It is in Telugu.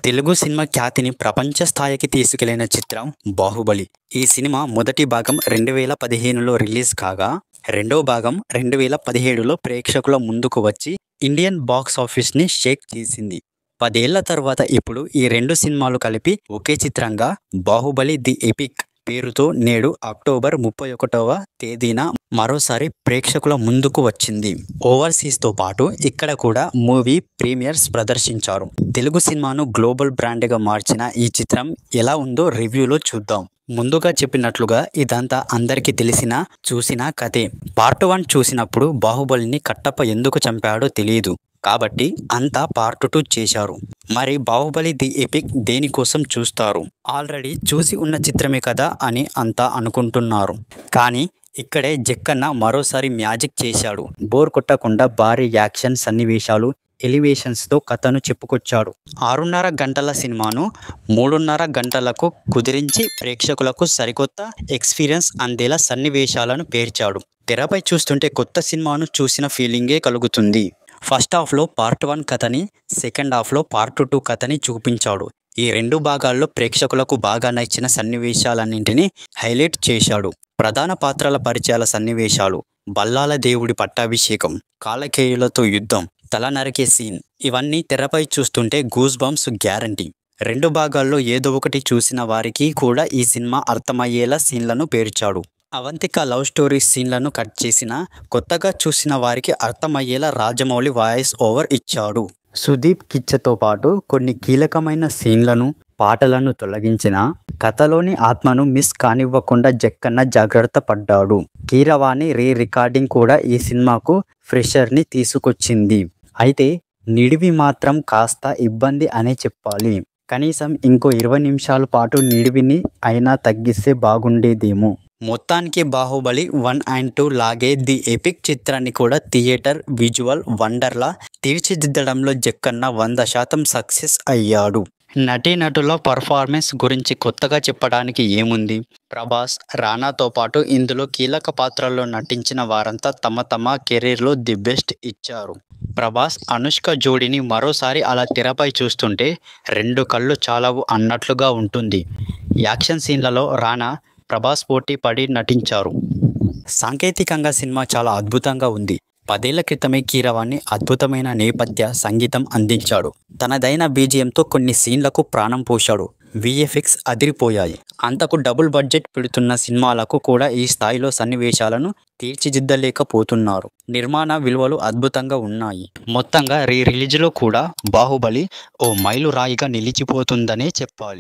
తెలుగు సినిమా ఖ్యాతిని ప్రపంచ స్థాయికి తీసుకెళ్లిన చిత్రం 'బాహుబలి'. ఈ సినిమా మొదటి భాగం 2015లో రిలీజ్ కాగా, రెండో భాగం 2017లో ప్రేక్షకుల ముందుకు వచ్చి ఇండియన్ బాక్స్ ఆఫీస్‌ని షేక్ చేసింది. 10 ఏళ్ల తర్వాత ఇప్పుడు ఈ రెండు సినిమాలు కలిపి ఒకే చిత్రంగా 'బాహుబలి ది ఎపిక్' పేరుతో నేడు అక్టోబర్ 31వ తేదీన మరోసారి ప్రేక్షకుల ముందుకు వచ్చింది. ఓవర్సీస్‌తో పాటు ఇక్కడ కూడా మూవీ ప్రీమియర్స్ ప్రదర్శించారు. తెలుగు సినిమాను గ్లోబల్ బ్రాండ్‌గా మార్చిన ఈ చిత్రం ఎలా ఉందో రివ్యూలో చూద్దాం. ముందుగా చెప్పినట్లుగా ఇదంతా అందరికీ తెలిసిన, చూసిన కథే. పార్ట్ 1 చూసినప్పుడు బాహుబలిని కట్టప్ప ఎందుకు చంపాడో తెలీదు. కాబట్టి అంతా పార్ట్ 2 చేశారు. మరి 'బాహుబలి ది ఎపిక్' దేనికోసం చూస్తారు? ఆల్రెడీ చూసి ఉన్న చిత్రమే కదా అని అంతా అనుకుంటున్నారు. కానీ ఇక్కడే జక్కన్న మరోసారి మ్యాజిక్ చేశాడు. బోర్ కొట్టకుండా భారీ యాక్షన్ సన్నివేశాలు, ఎలివేషన్స్తో కథను చెప్పుకొచ్చాడు. 6.5 గంటల సినిమాను 3.5 గంటలకు కుదిరించి ప్రేక్షకులకు సరికొత్త ఎక్స్పీరియన్స్ అందేలా సన్నివేశాలను పేర్చాడు. తెరపై చూస్తుంటే కొత్త సినిమాను చూసిన ఫీలింగే కలుగుతుంది. ఫస్ట్ హాఫ్లో పార్ట్ 1 కథని, సెకండ్ హాఫ్లో పార్ట్ 2 కథని చూపించాడు. ఈ రెండు భాగాల్లో ప్రేక్షకులకు బాగా నచ్చిన సన్నివేశాలన్నింటినీ హైలైట్ చేశాడు. ప్రధాన పాత్రల పరిచయాల సన్నివేశాలు, బల్లాల దేవుడి పట్టాభిషేకం, కాలకేయులతో యుద్ధం, తల నరికే సీన్, ఇవన్నీ తెరపై చూస్తుంటే గూస్ బంప్స్ గ్యారంటీ. రెండు భాగాల్లో ఏదో ఒకటి చూసిన వారికి కూడా ఈ సినిమా అర్థమయ్యేలా సీన్లను పేర్చాడు. అవంతిక లవ్ స్టోరీ సీన్లను కట్ చేసిన, కొత్తగా చూసిన వారికి అర్థమయ్యేలా రాజమౌళి వాయిస్ ఓవర్ ఇచ్చాడు. సుదీప్ కిచ్చతో పాటు కొన్ని కీలకమైన సీన్లను, పాటలను తొలగించిన, కథలోని ఆత్మను మిస్ కానివ్వకుండా జక్కన్న జాగ్రత్త పడ్డాడు. కీరవాణి రికార్డింగ్ కూడా ఈ సినిమాకు ఫ్రెషర్ని తీసుకొచ్చింది. అయితే నిడివి మాత్రం కాస్త ఇబ్బంది అనే చెప్పాలి. కనీసం ఇంకో 20 నిమిషాల పాటు నిడివిని అయినా తగ్గిస్తే బాగుండేదేమో. మొత్తానికి 'బాహుబలి 1 అండ్ 2' లాగే ది ఎపిక్ చిత్రాన్ని కూడా థియేటర్ విజువల్ వండర్లా తీర్చిదిద్దడంలో జక్కన్న 100% సక్సెస్ అయ్యాడు. నటీనటుల పర్ఫార్మెన్స్ గురించి కొత్తగా చెప్పడానికి ఏముంది? ప్రభాస్, రానాతో పాటు ఇందులో కీలక పాత్రల్లో నటించిన వారంతా తమ తమ కెరీర్లో ది బెస్ట్ ఇచ్చారు. ప్రభాస్, అనుష్క జోడీని మరోసారి అలా తెరపై చూస్తుంటే రెండు కళ్ళు చాలవు అన్నట్లుగా ఉంటుంది. యాక్షన్ సీన్లలో రానా, ప్రభాస్ పోటీ పడి నటించారు. సాంకేతికంగా సినిమా చాలా అద్భుతంగా ఉంది. 10 ఏళ్ల క్రితమే కీరవాణి అద్భుతమైన నేపథ్య సంగీతం అందించాడు. తనదైన బీజిఎంతో కొన్ని సీన్లకు ప్రాణం పోశాడు. విఎఫ్ఎక్స్ అదిరిపోయాయి. అంతకు డబుల్ బడ్జెట్ పెడుతున్న సినిమాలకు కూడా ఈ స్థాయిలో సన్నివేశాలను తీర్చిదిద్దలేకపోతున్నారు. నిర్మాణ విలువలు అద్భుతంగా ఉన్నాయి. మొత్తంగా రిలీజ్లో కూడా 'బాహుబలి' ఓ మైలురాయిగా నిలిచిపోతుందనే చెప్పాలి.